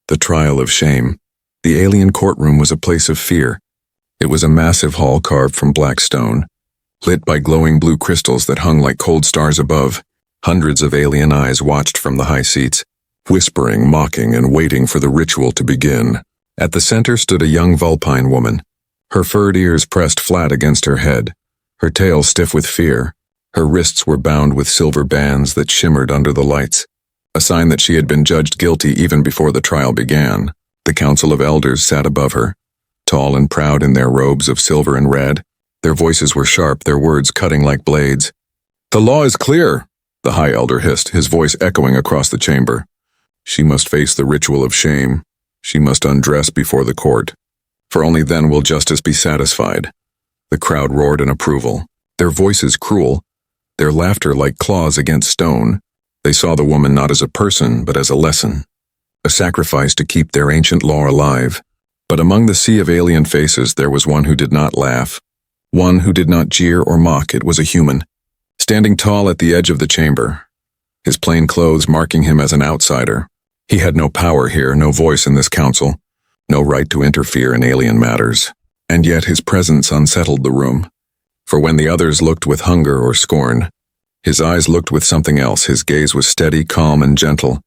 The trial of shame. The alien courtroom was a place of fear. It was a massive hall carved from black stone, lit by glowing blue crystals that hung like cold stars above. Hundreds of alien eyes watched from the high seats, whispering, mocking, and waiting for the ritual to begin. At the center stood a young Vulpine woman, her furred ears pressed flat against her head, her tail stiff with fear. Her wrists were bound with silver bands that shimmered under the lights, a sign that she had been judged guilty even before the trial began. The Council of Elders sat above her, tall and proud in their robes of silver and red. Their voices were sharp, their words cutting like blades. "The law is clear," the High Elder hissed, his voice echoing across the chamber. She must face the ritual of shame. She must undress before the court, for only then will justice be satisfied. The crowd roared in approval, their voices cruel, their laughter like claws against stone. They saw the woman not as a person, but as a lesson, a sacrifice to keep their ancient law alive. But among the sea of alien faces there was one who did not laugh, one who did not jeer or mock. It was a human, standing tall at the edge of the chamber, his plain clothes marking him as an outsider. He had no power here, no voice in this council, no right to interfere in alien matters. And yet his presence unsettled the room. For when the others looked with hunger or scorn, his eyes looked with something else. His gaze was steady, calm, and gentle.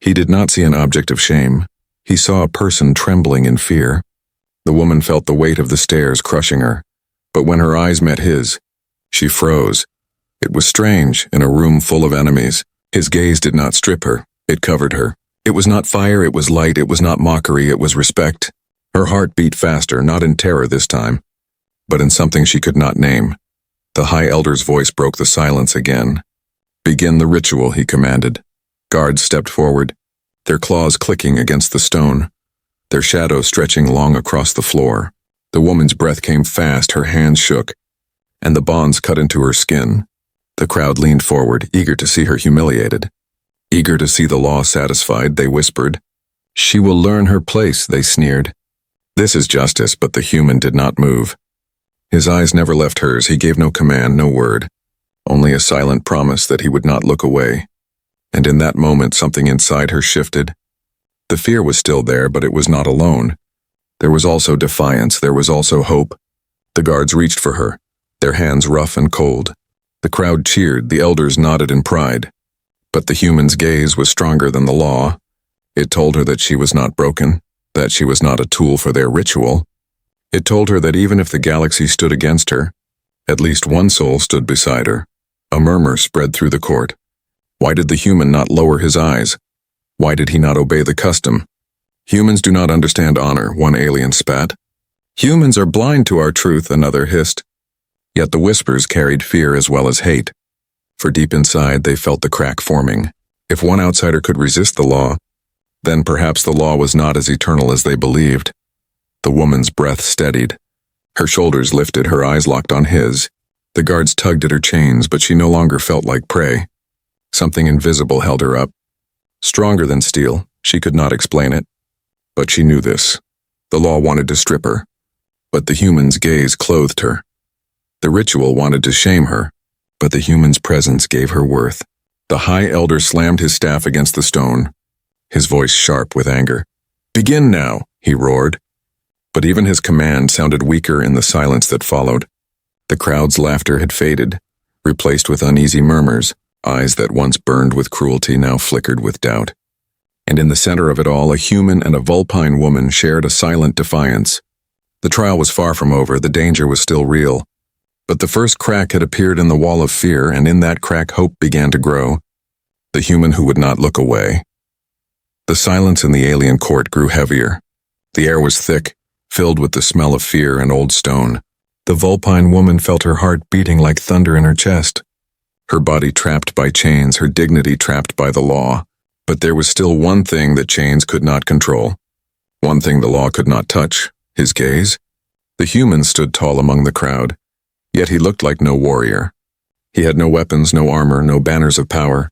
He did not see an object of shame. He saw a person trembling in fear. The woman felt the weight of the stairs crushing her, but when her eyes met his, she froze. It was strange, in a room full of enemies. His gaze did not strip her, it covered her. It was not fire, it was light, it was not mockery, it was respect. Her heart beat faster, not in terror this time, but in something she could not name. The High Elder's voice broke the silence again. "Begin the ritual," he commanded. Guards stepped forward, their claws clicking against the stone, their shadows stretching long across the floor. The woman's breath came fast, her hands shook, and the bonds cut into her skin. The crowd leaned forward, eager to see her humiliated. Eager to see the law satisfied, they whispered. "She will learn her place," they sneered. "This is justice," but the human did not move. His eyes never left hers. He gave no command, no word, only a silent promise that he would not look away. And in that moment, something inside her shifted. The fear was still there, but it was not alone. There was also defiance, there was also hope. The guards reached for her, their hands rough and cold. The crowd cheered, the elders nodded in pride. But the human's gaze was stronger than the law. It told her that she was not broken, that she was not a tool for their ritual. It told her that even if the galaxy stood against her, at least one soul stood beside her. A murmur spread through the court. Why did the human not lower his eyes? Why did he not obey the custom? "Humans do not understand honor," one alien spat. "Humans are blind to our truth," another hissed. Yet the whispers carried fear as well as hate. For deep inside they felt the crack forming. If one outsider could resist the law, then perhaps the law was not as eternal as they believed. The woman's breath steadied. Her shoulders lifted, her eyes locked on his. The guards tugged at her chains, but she no longer felt like prey. Something invisible held her up. Stronger than steel, she could not explain it. But she knew this. The law wanted to strip her, but the human's gaze clothed her. The ritual wanted to shame her, but the human's presence gave her worth. The High Elder slammed his staff against the stone, his voice sharp with anger. "Begin now," he roared. But even his command sounded weaker in the silence that followed. The crowd's laughter had faded, replaced with uneasy murmurs. Eyes that once burned with cruelty now flickered with doubt. And in the center of it all, a human and a Vulpine woman shared a silent defiance. The trial was far from over, the danger was still real. But the first crack had appeared in the wall of fear, and in that crack hope began to grow. The human who would not look away. The silence in the alien court grew heavier. The air was thick, filled with the smell of fear and old stone. The Vulpine woman felt her heart beating like thunder in her chest. Her body trapped by chains, her dignity trapped by the law. But there was still one thing that chains could not control. One thing the law could not touch, his gaze. The human stood tall among the crowd, yet he looked like no warrior. He had no weapons, no armor, no banners of power.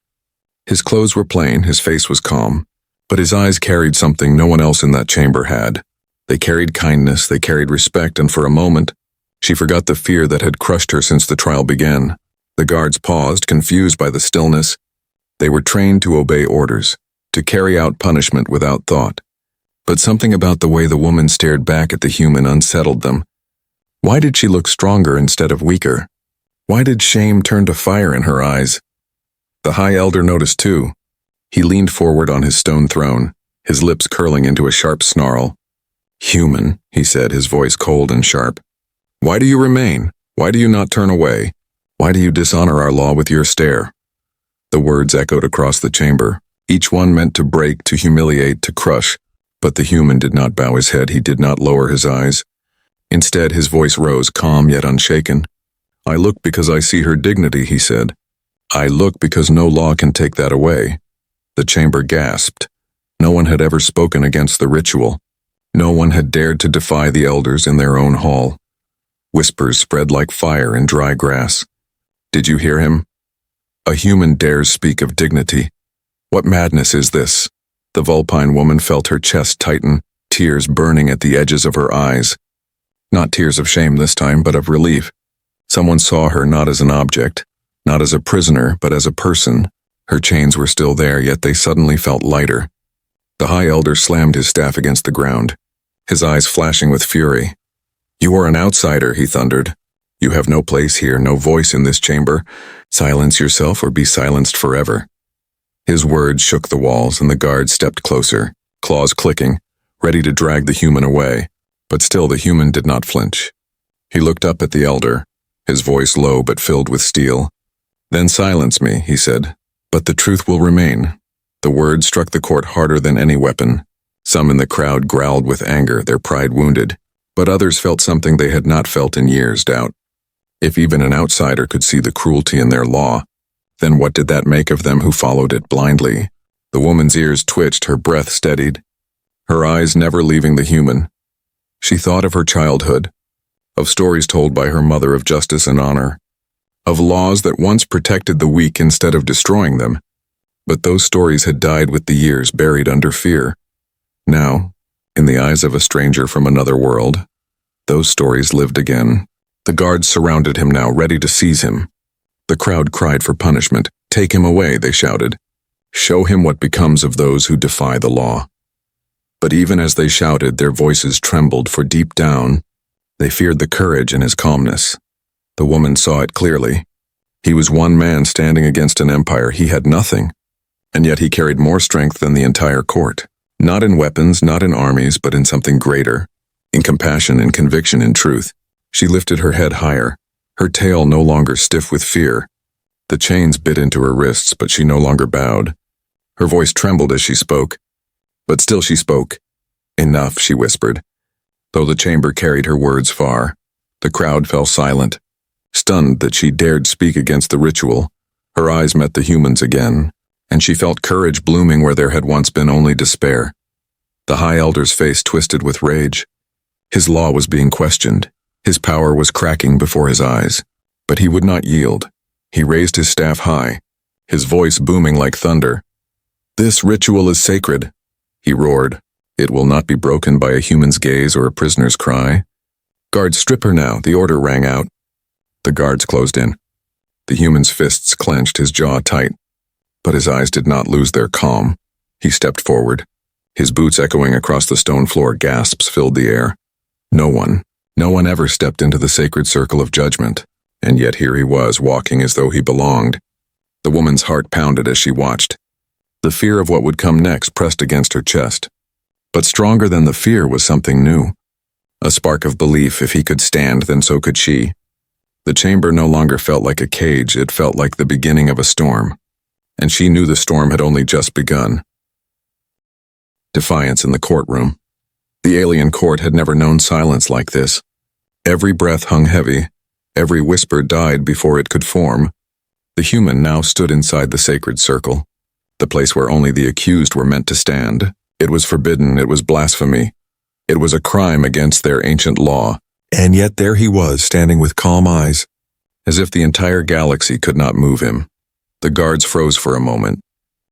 His clothes were plain, his face was calm, but his eyes carried something no one else in that chamber had. They carried kindness, they carried respect, and for a moment, she forgot the fear that had crushed her since the trial began. The guards paused, confused by the stillness. They were trained to obey orders, to carry out punishment without thought. But something about the way the woman stared back at the human unsettled them. Why did she look stronger instead of weaker? Why did shame turn to fire in her eyes? The High Elder noticed too. He leaned forward on his stone throne, his lips curling into a sharp snarl. "Human," he said, his voice cold and sharp. "Why do you remain? Why do you not turn away? Why do you dishonor our law with your stare?" The words echoed across the chamber, each one meant to break, to humiliate, to crush. But the human did not bow his head, he did not lower his eyes. Instead, his voice rose, calm yet unshaken. "I look because I see her dignity," he said. "I look because no law can take that away." The chamber gasped. No one had ever spoken against the ritual. No one had dared to defy the elders in their own hall. Whispers spread like fire in dry grass. "Did you hear him? A human dares speak of dignity. What madness is this?" The Vulpine woman felt her chest tighten, tears burning at the edges of her eyes. Not tears of shame this time, but of relief. Someone saw her not as an object, not as a prisoner, but as a person. Her chains were still there, yet they suddenly felt lighter. The High Elder slammed his staff against the ground, his eyes flashing with fury. "You are an outsider," he thundered. "You have no place here, no voice in this chamber. Silence yourself or be silenced forever." His words shook the walls, and the guards stepped closer, claws clicking, ready to drag the human away. But still the human did not flinch. He looked up at the elder, his voice low but filled with steel. "Then silence me," he said, "but the truth will remain." The words struck the court harder than any weapon. Some in the crowd growled with anger, their pride wounded, but others felt something they had not felt in years, doubt. If even an outsider could see the cruelty in their law, then what did that make of them who followed it blindly? The woman's ears twitched, her breath steadied, her eyes never leaving the human. She thought of her childhood, of stories told by her mother of justice and honor, of laws that once protected the weak instead of destroying them. But those stories had died with the years, buried under fear. Now, in the eyes of a stranger from another world, those stories lived again. The guards surrounded him now, ready to seize him. The crowd cried for punishment. "Take him away," they shouted. "Show him what becomes of those who defy the law." But even as they shouted, their voices trembled, for deep down, they feared the courage in his calmness. The woman saw it clearly. He was one man standing against an empire. He had nothing, and yet he carried more strength than the entire court. Not in weapons, not in armies, but in something greater, in compassion, in conviction, in truth. She lifted her head higher, her tail no longer stiff with fear. The chains bit into her wrists, but she no longer bowed. Her voice trembled as she spoke, but still she spoke. "Enough," she whispered. Though the chamber carried her words far, the crowd fell silent, stunned that she dared speak against the ritual. Her eyes met the human's again, and she felt courage blooming where there had once been only despair. The High Elder's face twisted with rage. His law was being questioned. His power was cracking before his eyes. But he would not yield. He raised his staff high, his voice booming like thunder. "This ritual is sacred," he roared. "It will not be broken by a human's gaze or a prisoner's cry." "Guards, strip her now," the order rang out. The guards closed in. The human's fists clenched, his jaw tight. But his eyes did not lose their calm. He stepped forward. His boots echoing across the stone floor, gasps filled the air. No one ever stepped into the sacred circle of judgment, and yet here he was, walking as though he belonged. The woman's heart pounded as she watched. The fear of what would come next pressed against her chest. But stronger than the fear was something new. A spark of belief. If he could stand, then so could she. The chamber no longer felt like a cage, it felt like the beginning of a storm. And she knew the storm had only just begun. Defiance in the courtroom. The alien court had never known silence like this. Every breath hung heavy, every whisper died before it could form. The human now stood inside the sacred circle, the place where only the accused were meant to stand. It was forbidden, it was blasphemy. It was a crime against their ancient law. And yet there he was, standing with calm eyes, as if the entire galaxy could not move him. The guards froze for a moment,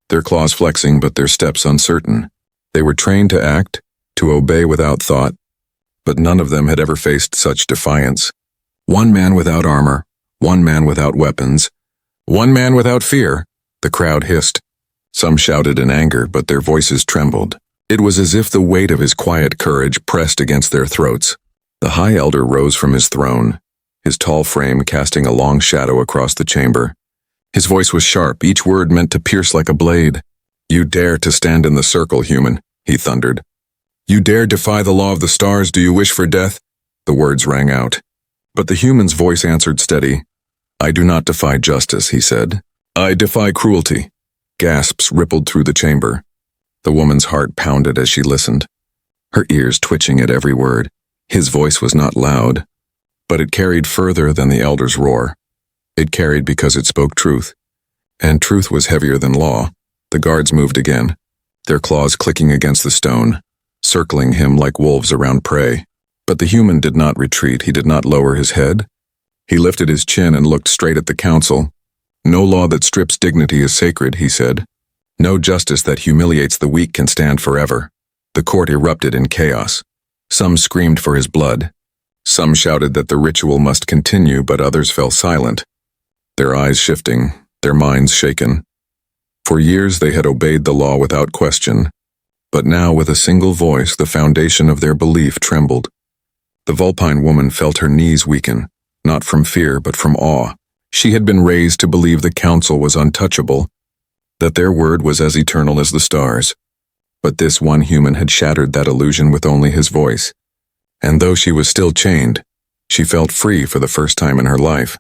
their claws flexing but their steps uncertain. They were trained to act, to obey without thought, but none of them had ever faced such defiance. One man without armor, one man without weapons, one man without fear, the crowd hissed. Some shouted in anger, but their voices trembled. It was as if the weight of his quiet courage pressed against their throats. The High Elder rose from his throne, his tall frame casting a long shadow across the chamber. His voice was sharp, each word meant to pierce like a blade. "You dare to stand in the circle, human," he thundered. "You dare defy the law of the stars, do you wish for death?" The words rang out. But the human's voice answered steady. "I do not defy justice," he said. "I defy cruelty." Gasps rippled through the chamber. The woman's heart pounded as she listened, her ears twitching at every word. His voice was not loud, but it carried further than the elder's roar. It carried because it spoke truth, and truth was heavier than law. The guards moved again, their claws clicking against the stone, circling him like wolves around prey. But the human did not retreat. He did not lower his head. He lifted his chin and looked straight at the council. "No law that strips dignity is sacred," he said. "No justice that humiliates the weak can stand forever." The court erupted in chaos. Some screamed for his blood. Some shouted that the ritual must continue, but others fell silent, their eyes shifting, their minds shaken. For years they had obeyed the law without question, but now with a single voice the foundation of their belief trembled. The Vulpine woman felt her knees weaken, not from fear but from awe. She had been raised to believe the council was untouchable, that their word was as eternal as the stars. But this one human had shattered that illusion with only his voice. And though she was still chained, she felt free for the first time in her life.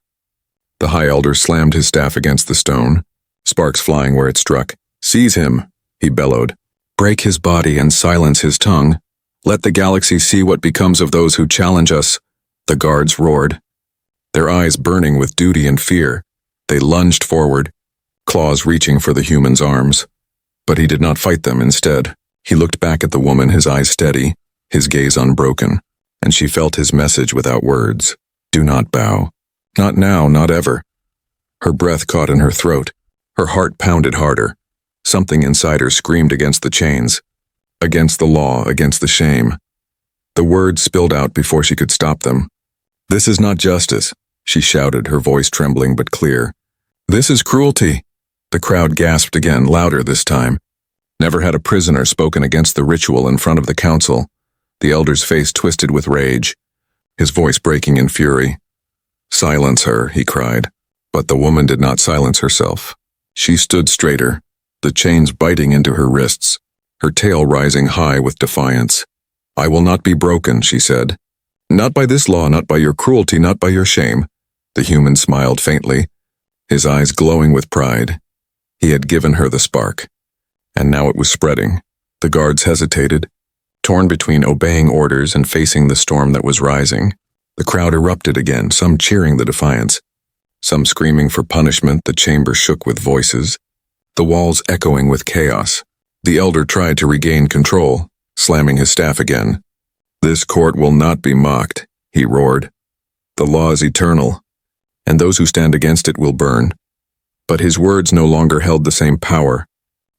The High Elder slammed his staff against the stone, sparks flying where it struck. "Seize him," he bellowed. "Break his body and silence his tongue. Let the galaxy see what becomes of those who challenge us." The guards roared, their eyes burning with duty and fear. They lunged forward, claws reaching for the human's arms. But he did not fight them. Instead, he looked back at the woman, his eyes steady, his gaze unbroken, and she felt his message without words. "Do not bow. Not now, not ever." Her breath caught in her throat. Her heart pounded harder. Something inside her screamed against the chains, against the law, against the shame. The words spilled out before she could stop them. "This is not justice," she shouted, her voice trembling but clear. "This is cruelty." The crowd gasped again, louder this time. Never had a prisoner spoken against the ritual in front of the council. The elder's face twisted with rage, his voice breaking in fury. "Silence her," he cried. But the woman did not silence herself. She stood straighter, the chains biting into her wrists, her tail rising high with defiance. "I will not be broken," she said. "Not by this law, not by your cruelty, not by your shame." The human smiled faintly, his eyes glowing with pride. He had given her the spark, and now it was spreading. The guards hesitated, torn between obeying orders and facing the storm that was rising. The crowd erupted again, some cheering the defiance, some screaming for punishment. The chamber shook with voices, the walls echoing with chaos. The elder tried to regain control, slamming his staff again. "This court will not be mocked," he roared. "The law is eternal, and those who stand against it will burn." But his words no longer held the same power.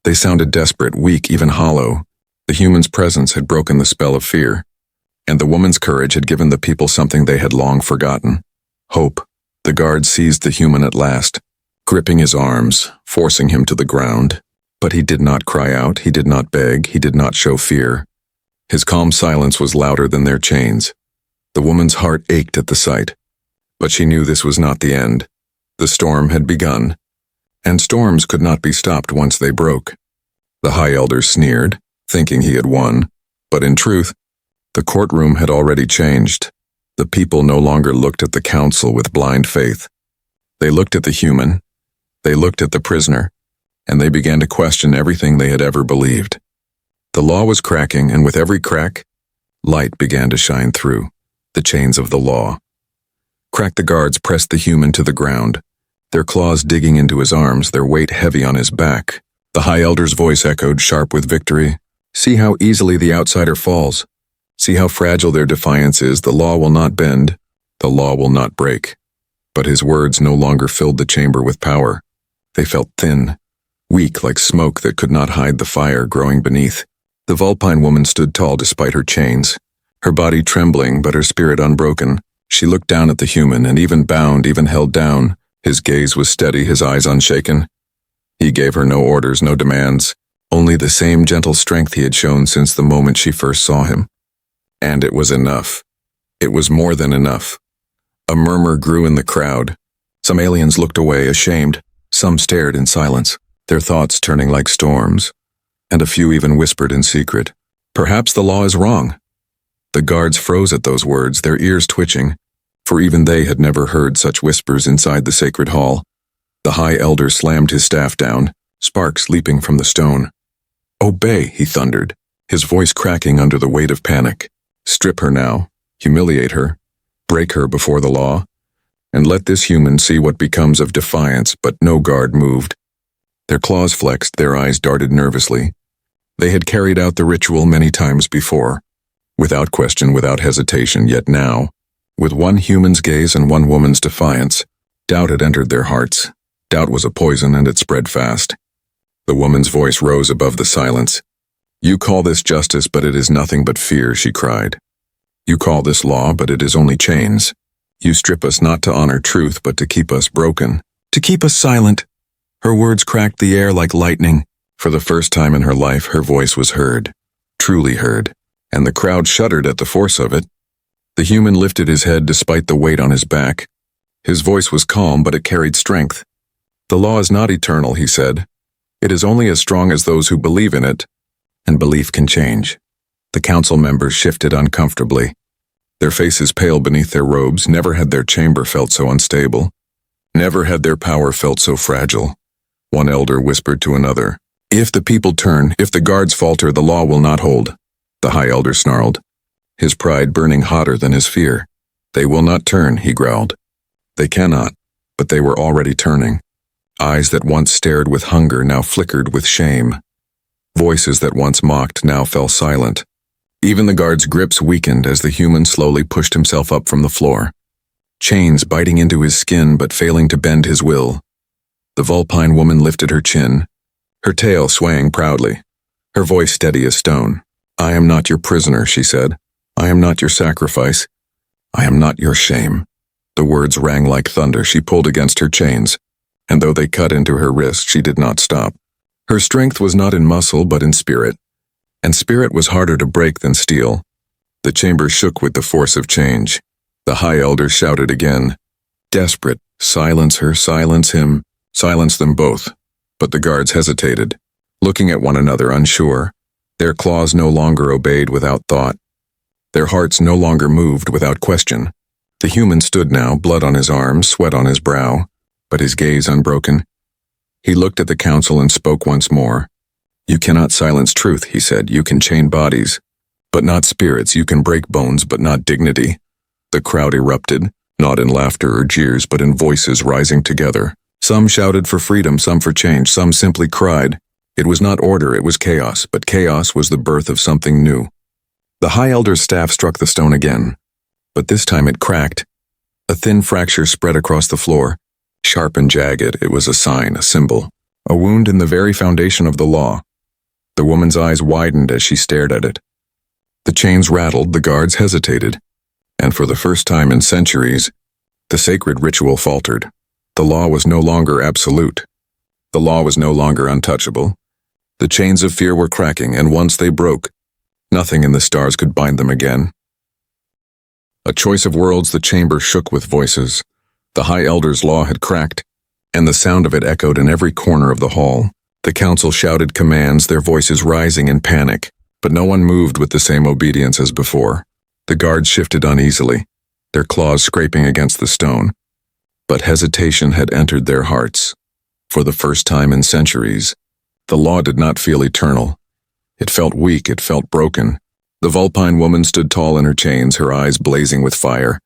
They sounded desperate, weak, even hollow. The human's presence had broken the spell of fear, and the woman's courage had given the people something they had long forgotten: hope. The guard seized the human at last, gripping his arms, forcing him to the ground. But he did not cry out, he did not beg, he did not show fear. His calm silence was louder than their chains. The woman's heart ached at the sight, but she knew this was not the end. The storm had begun, and storms could not be stopped once they broke. The High Elder sneered, thinking he had won, but in truth, the courtroom had already changed. The people no longer looked at the council with blind faith. They looked at the human, they looked at the prisoner, and they began to question everything they had ever believed. The law was cracking, and with every crack, light began to shine through the chains of the law. Crack. The guards pressed the human to the ground, their claws digging into his arms, their weight heavy on his back. The High Elder's voice echoed, sharp with victory. "See how easily the outsider falls. See how fragile their defiance is. The law will not bend. The law will not break." But his words no longer filled the chamber with power. They felt thin, weak like smoke that could not hide the fire growing beneath. The Vulpine woman stood tall despite her chains, her body trembling but her spirit unbroken. She looked down at the human, and even bound, even held down, his gaze was steady, his eyes unshaken. He gave her no orders, no demands. only the same gentle strength he had shown since the moment she first saw him. And it was enough. It was more than enough. A murmur grew in the crowd. Some aliens looked away, ashamed. Some stared in silence, their thoughts turning like storms. And a few even whispered in secret, "Perhaps the law is wrong." The guards froze at those words, their ears twitching, for even they had never heard such whispers inside the sacred hall. The High Elder slammed his staff down, sparks leaping from the stone. "Obey," he thundered, his voice cracking under the weight of panic. "Strip her now, humiliate her, break her before the law, and let this human see what becomes of defiance." But no guard moved. Their claws flexed, their eyes darted nervously. They had carried out the ritual many times before, without question, without hesitation, yet now, with one human's gaze and one woman's defiance, doubt had entered their hearts. Doubt was a poison, and it spread fast. The woman's voice rose above the silence. "You call this justice, but it is nothing but fear," she cried. "You call this law, but it is only chains. You strip us not to honor truth, but to keep us broken, to keep us silent." Her words cracked the air like lightning. For the first time in her life, her voice was heard, truly heard, and the crowd shuddered at the force of it. The human lifted his head despite the weight on his back. His voice was calm, but it carried strength. "The law is not eternal," he said. "It is only as strong as those who believe in it, and belief can change." The council members shifted uncomfortably, their faces pale beneath their robes. Never had their chamber felt so unstable. Never had their power felt so fragile. One elder whispered to another, "If the people turn, if the guards falter, the law will not hold." The High Elder snarled, his pride burning hotter than his fear. "They will not turn," he growled. "They cannot," but they were already turning. Eyes that once stared with hunger now flickered with shame. Voices that once mocked now fell silent. Even the guard's grips weakened as the human slowly pushed himself up from the floor, chains biting into his skin but failing to bend his will. The Vulpine woman lifted her chin, her tail swaying proudly, her voice steady as stone. "I am not your prisoner," she said. "I am not your sacrifice. I am not your shame." The words rang like thunder. She pulled against her chains, and though they cut into her wrist, she did not stop. Her strength was not in muscle but in spirit, and spirit was harder to break than steel. The chamber shook with the force of change. The High Elder shouted again, desperate, "Silence her, silence him, silence them both." But the guards hesitated, looking at one another unsure. Their claws no longer obeyed without thought. Their hearts no longer moved without question. The human stood now, blood on his arms, sweat on his brow, but his gaze unbroken. He looked at the council and spoke once more. "You cannot silence truth," he said. "You can chain bodies, but not spirits. You can break bones, but not dignity." The crowd erupted, not in laughter or jeers, but in voices rising together. Some shouted for freedom, some for change, some simply cried. It was not order, it was chaos, but chaos was the birth of something new. The High Elder's staff struck the stone again, but this time it cracked. A thin fracture spread across the floor. Sharp and jagged, it was a sign, a symbol, a wound in the very foundation of the law. The woman's eyes widened as she stared at it. The chains rattled, the guards hesitated, and for the first time in centuries, the sacred ritual faltered. The law was no longer absolute. The law was no longer untouchable. The chains of fear were cracking, and once they broke, nothing in the stars could bind them again. A choice of worlds, the chamber shook with voices. The High Elder's law had cracked, and the sound of it echoed in every corner of the hall. The council shouted commands, their voices rising in panic, but no one moved with the same obedience as before. The guards shifted uneasily, their claws scraping against the stone. But hesitation had entered their hearts. For the first time in centuries, the law did not feel eternal. It felt weak, it felt broken. The Vulpine woman stood tall in her chains, her eyes blazing with fire.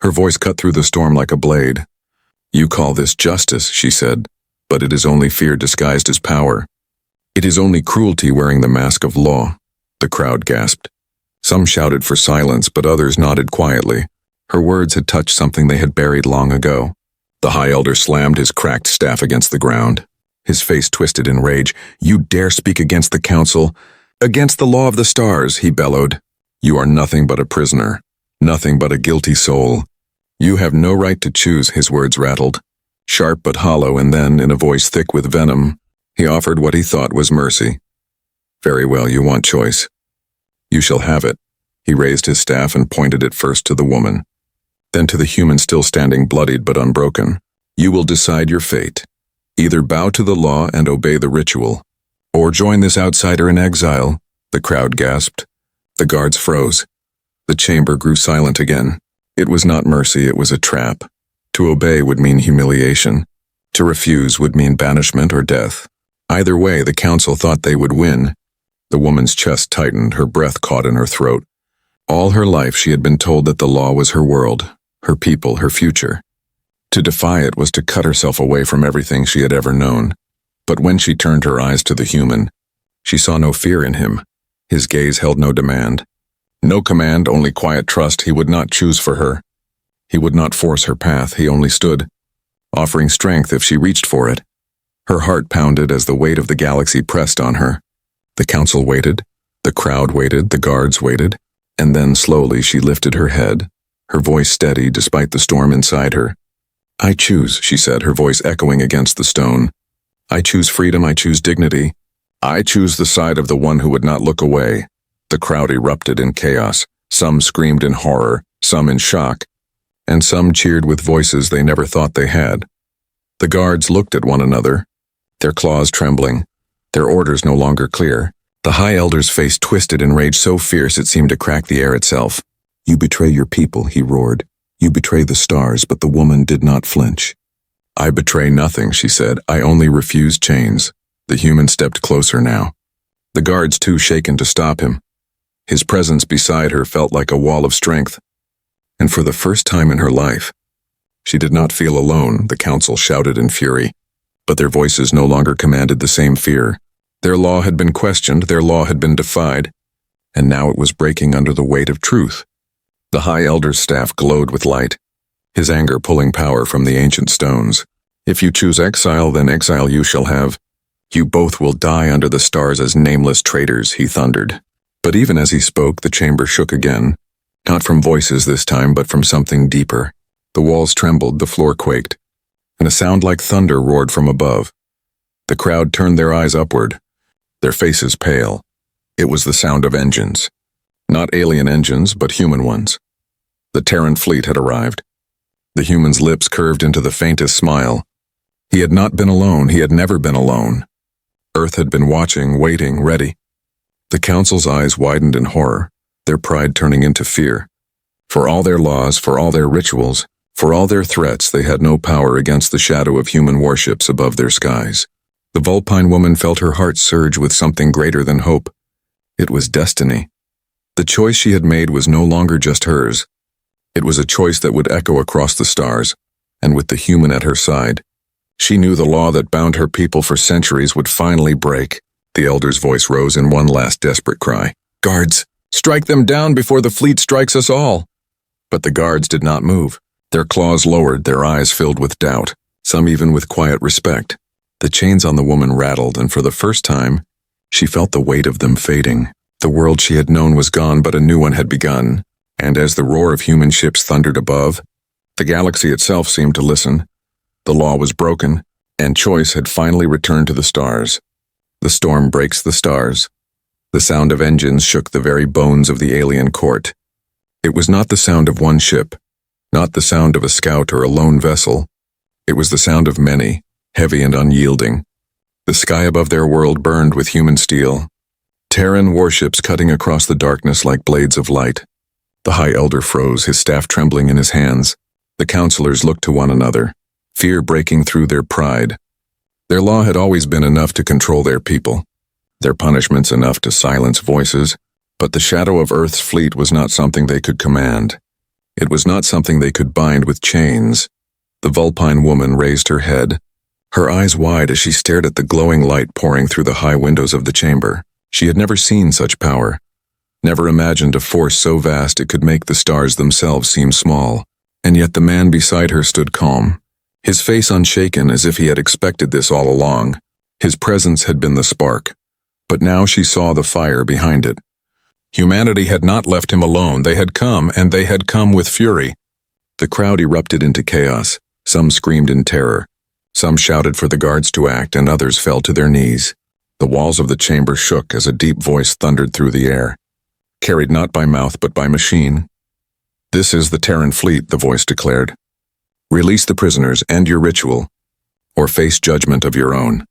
Her voice cut through the storm like a blade. "You call this justice," she said, "but it is only fear disguised as power. It is only cruelty wearing the mask of law." The crowd gasped. Some shouted for silence, but others nodded quietly. Her words had touched something they had buried long ago. The High Elder slammed his cracked staff against the ground, his face twisted in rage. "You dare speak against the council, against the law of the stars," he bellowed. "You are nothing but a prisoner, nothing but a guilty soul. You have no right to choose," his words rattled, sharp but hollow, and then, in a voice thick with venom, he offered what he thought was mercy. Very well, you want choice. You shall have it. He raised his staff and pointed it first to the woman, then to the human still standing bloodied but unbroken. You will decide your fate. Either bow to the law and obey the ritual, or join this outsider in exile. The crowd gasped. The guards froze. The chamber grew silent again. It was not mercy, it was a trap. To obey would mean humiliation. To refuse would mean banishment or death. Either way, the council thought they would win. The woman's chest tightened, her breath caught in her throat. All her life she had been told that the law was her world, her people, her future. To defy it was to cut herself away from everything she had ever known. But when she turned her eyes to the human, she saw no fear in him. His gaze held no demand. No command, only quiet trust. He would not choose for her. He would not force her path. He only stood, offering strength if she reached for it. Her heart pounded as the weight of the galaxy pressed on her. The council waited, the crowd waited, the guards waited, and then slowly she lifted her head, her voice steady despite the storm inside her. I choose, she said, her voice echoing against the stone. I choose freedom, I choose dignity. I choose the side of the one who would not look away. The crowd erupted in chaos. Some screamed in horror, some in shock, and some cheered with voices they never thought they had. The guards looked at one another, their claws trembling, their orders no longer clear. The High Elder's face twisted in rage so fierce it seemed to crack the air itself. You betray your people, he roared. You betray the stars, but the woman did not flinch. I betray nothing, she said. I only refuse chains. The human stepped closer now. The guards too shaken to stop him. His presence beside her felt like a wall of strength. And for the first time in her life, she did not feel alone, the council shouted in fury. But their voices no longer commanded the same fear. Their law had been questioned, their law had been defied, and now it was breaking under the weight of truth. The High Elder's staff glowed with light, his anger pulling power from the ancient stones. If you choose exile, then exile you shall have. You both will die under the stars as nameless traitors, he thundered. But even as he spoke, the chamber shook again, not from voices this time, but from something deeper. The walls trembled, the floor quaked, and a sound like thunder roared from above. The crowd turned their eyes upward, their faces pale. It was the sound of engines. Not alien engines, but human ones. The Terran fleet had arrived. The human's lips curved into the faintest smile. He had not been alone, he had never been alone. Earth had been watching, waiting, ready. The council's eyes widened in horror, their pride turning into fear. For all their laws, for all their rituals, for all their threats, they had no power against the shadow of human warships above their skies. The Vulpine woman felt her heart surge with something greater than hope. It was destiny. The choice she had made was no longer just hers. It was a choice that would echo across the stars, and with the human at her side, she knew the law that bound her people for centuries would finally break. The Elder's voice rose in one last desperate cry. Guards, strike them down before the fleet strikes us all. But the guards did not move. Their claws lowered, their eyes filled with doubt, some even with quiet respect. The chains on the woman rattled, and for the first time, she felt the weight of them fading. The world she had known was gone, but a new one had begun, and as the roar of human ships thundered above, the galaxy itself seemed to listen. The law was broken, and choice had finally returned to the stars. The storm breaks the stars. The sound of engines shook the very bones of the alien court. It was not the sound of one ship, not the sound of a scout or a lone vessel. It was the sound of many, heavy and unyielding. The sky above their world burned with human steel, Terran warships cutting across the darkness like blades of light. The High Elder froze, his staff trembling in his hands. The counselors looked to one another, fear breaking through their pride. Their law had always been enough to control their people, their punishments enough to silence voices, but the shadow of Earth's fleet was not something they could command. It was not something they could bind with chains. The Vulpine woman raised her head, her eyes wide as she stared at the glowing light pouring through the high windows of the chamber. She had never seen such power, never imagined a force so vast it could make the stars themselves seem small. And yet the man beside her stood calm, his face unshaken as if he had expected this all along. His presence had been the spark, but now she saw the fire behind it. Humanity had not left him alone. They had come, and they had come with fury. The crowd erupted into chaos. Some screamed in terror. Some shouted for the guards to act, and others fell to their knees. The walls of the chamber shook as a deep voice thundered through the air, carried not by mouth but by machine. "This is the Terran fleet," the voice declared. "Release the prisoners, end your ritual, or face judgment of your own."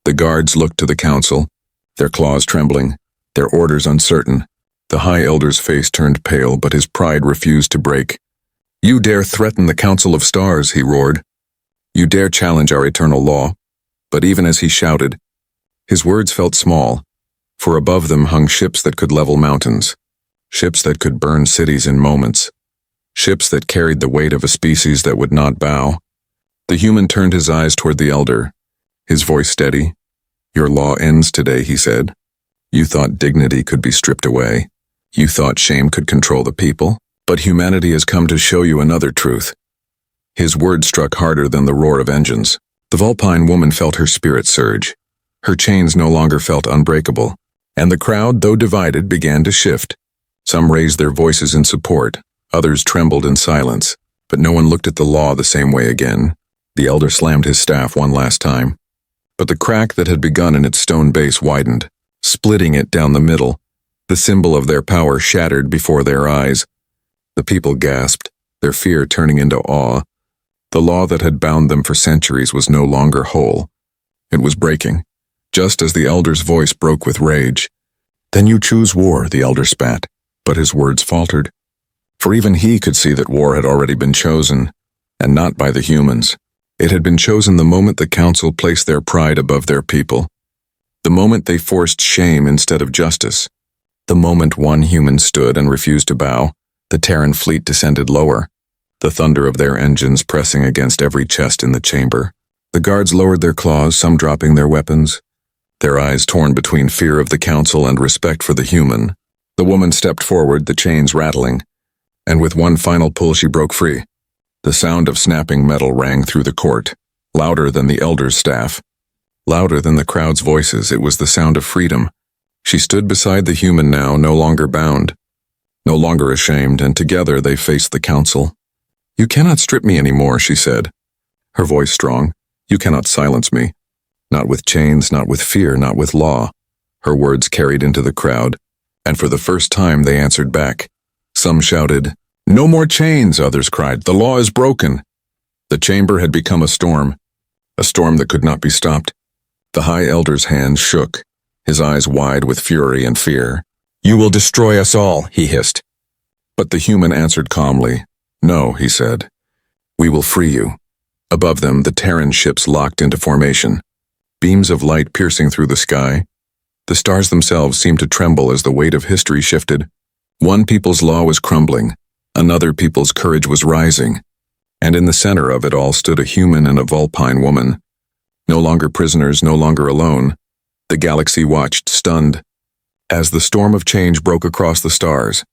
The guards looked to the council, their claws trembling, their orders uncertain. The High Elder's face turned pale, but his pride refused to break. "You dare threaten the Council of Stars," he roared. "You dare challenge our eternal law." But even as he shouted, his words felt small, for above them hung ships that could level mountains, ships that could burn cities in moments, ships that carried the weight of a species that would not bow. The human turned his eyes toward the Elder, his voice steady. "Your law ends today," he said. "You thought dignity could be stripped away. You thought shame could control the people, but humanity has come to show you another truth." His words struck harder than the roar of engines. The Vulpine woman felt her spirit surge. Her chains no longer felt unbreakable, and the crowd, though divided, began to shift. Some raised their voices in support, others trembled in silence, but no one looked at the law the same way again. The Elder slammed his staff one last time, but the crack that had begun in its stone base widened, splitting it down the middle. The symbol of their power shattered before their eyes. The people gasped, their fear turning into awe. The law that had bound them for centuries was no longer whole. It was breaking, just as the Elder's voice broke with rage. "Then you choose war," the Elder spat, but his words faltered. For even he could see that war had already been chosen, and not by the humans. It had been chosen the moment the Council placed their pride above their people. The moment they forced shame instead of justice. The moment one human stood and refused to bow, the Terran fleet descended lower, the thunder of their engines pressing against every chest in the chamber. The guards lowered their claws, some dropping their weapons, their eyes torn between fear of the Council and respect for the human. The woman stepped forward, the chains rattling, and with one final pull she broke free. The sound of snapping metal rang through the court, louder than the Elder's staff, louder than the crowd's voices. It was the sound of freedom. She stood beside the human now, no longer bound, no longer ashamed, and together they faced the Council. "You cannot strip me anymore," she said, her voice strong. "You cannot silence me. Not with chains, not with fear, not with law." Her words carried into the crowd, and for the first time they answered back. Some shouted, "No more chains," others cried, "The law is broken." The chamber had become a storm that could not be stopped. The High Elder's hands shook, his eyes wide with fury and fear. "You will destroy us all," he hissed. But the human answered calmly. "No," he said. "We will free you." Above them, the Terran ships locked into formation, beams of light piercing through the sky. The stars themselves seemed to tremble as the weight of history shifted. One people's law was crumbling, another people's courage was rising, and in the center of it all stood a human and a Vulpine woman. No longer prisoners, no longer alone. The galaxy watched, stunned, as the storm of change broke across the stars.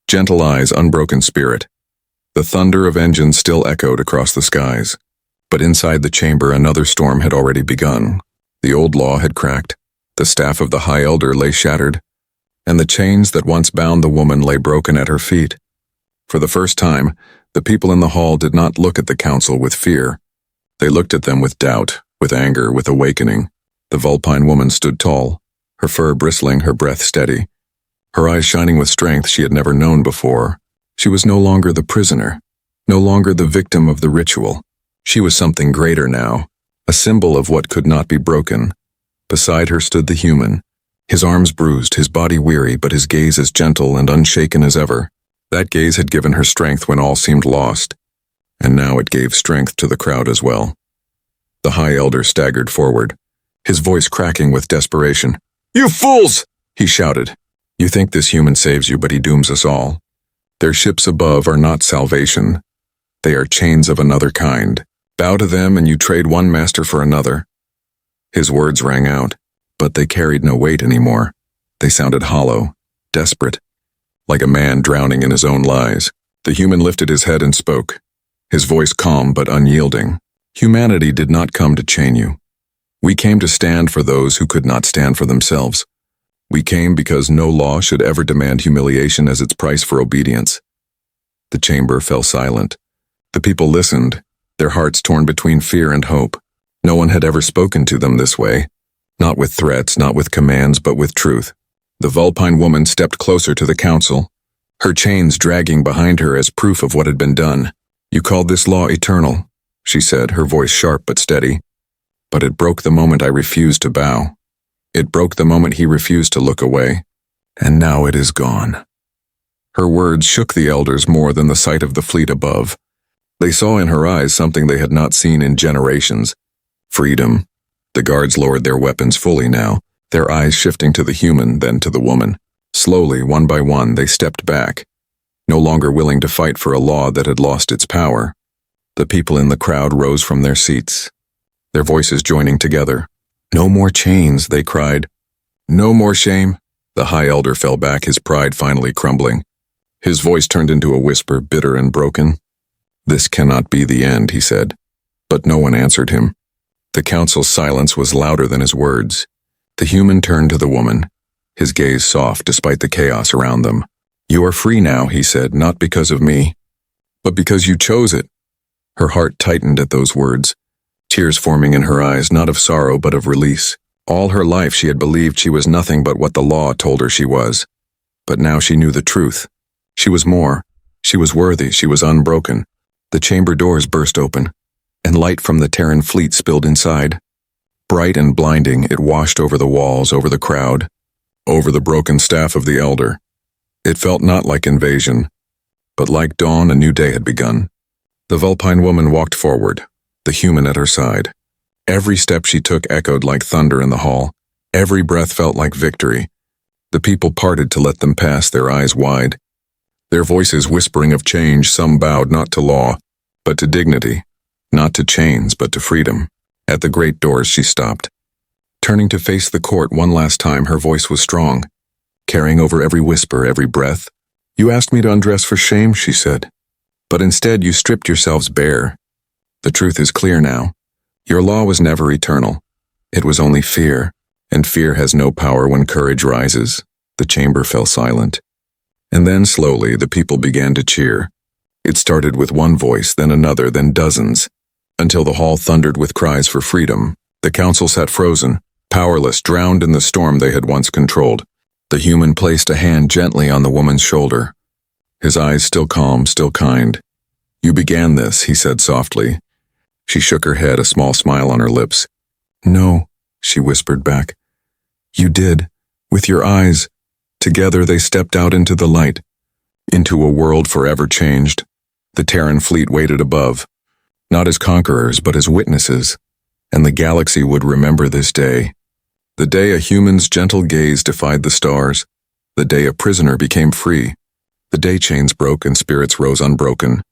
Gentle eyes, unbroken spirit. The thunder of engines still echoed across the skies. But inside the chamber another storm had already begun. The old law had cracked, the staff of the High Elder lay shattered, and the chains that once bound the woman lay broken at her feet. For the first time, the people in the hall did not look at the Council with fear. They looked at them with doubt, with anger, with awakening. The Vulpine woman stood tall, her fur bristling, her breath steady, her eyes shining with strength she had never known before. She was no longer the prisoner, no longer the victim of the ritual. She was something greater now, a symbol of what could not be broken. Beside her stood the human, his arms bruised, his body weary, but his gaze as gentle and unshaken as ever. That gaze had given her strength when all seemed lost, and now it gave strength to the crowd as well. The High Elder staggered forward, his voice cracking with desperation. "You fools!" he shouted. "You think this human saves you, but he dooms us all. Their ships above are not salvation. They are chains of another kind. Bow to them and you trade one master for another." His words rang out, but they carried no weight anymore. They sounded hollow, desperate, like a man drowning in his own lies. The human lifted his head and spoke, his voice calm but unyielding. "Humanity did not come to chain you. We came to stand for those who could not stand for themselves. We came because no law should ever demand humiliation as its price for obedience." The chamber fell silent. The people listened, their hearts torn between fear and hope. No one had ever spoken to them this way. Not with threats, not with commands, but with truth. The Vulpine woman stepped closer to the council, her chains dragging behind her as proof of what had been done. "You called this law eternal," she said, her voice sharp but steady. "But it broke the moment I refused to bow. It broke the moment he refused to look away. And now it is gone." Her words shook the elders more than the sight of the fleet above. They saw in her eyes something they had not seen in generations. Freedom. The guards lowered their weapons fully now, their eyes shifting to the human, then to the woman. Slowly, one by one, they stepped back, no longer willing to fight for a law that had lost its power. The people in the crowd rose from their seats, their voices joining together. "No more chains," they cried. "No more shame." The high elder fell back, his pride finally crumbling. His voice turned into a whisper, bitter and broken. "This cannot be the end," he said. But no one answered him. The council's silence was louder than his words. The human turned to the woman, his gaze soft despite the chaos around them. "You are free now," he said, "not because of me, but because you chose it." Her heart tightened at those words, tears forming in her eyes, not of sorrow but of release. All her life she had believed she was nothing but what the law told her she was. But now she knew the truth. She was more. She was worthy. She was unbroken. The chamber doors burst open, and light from the Terran fleet spilled inside. Bright and blinding, it washed over the walls, over the crowd, over the broken staff of the elder. It felt not like invasion, but like dawn. A new day had begun. The Vulpine woman walked forward, the human at her side. Every step she took echoed like thunder in the hall. Every breath felt like victory. The people parted to let them pass, their eyes wide, their voices whispering of change. Some bowed not to law, but to dignity, not to chains, but to freedom. At the great doors she stopped. Turning to face the court one last time, her voice was strong, carrying over every whisper, every breath. "You asked me to undress for shame," she said, "but instead you stripped yourselves bare. The truth is clear now. Your law was never eternal. It was only fear, and fear has no power when courage rises." The chamber fell silent. And then slowly the people began to cheer. It started with one voice, then another, then dozens, until the hall thundered with cries for freedom. The council sat frozen, powerless, drowned in the storm they had once controlled. The human placed a hand gently on the woman's shoulder, his eyes still calm, still kind. "You began this," he said softly. She shook her head, a small smile on her lips. "No," she whispered back. "You did, with your eyes." Together they stepped out into the light, into a world forever changed. The Terran fleet waited above, not as conquerors, but as witnesses, and the galaxy would remember this day. The day a human's gentle gaze defied the stars, the day a prisoner became free, the day chains broke and spirits rose unbroken.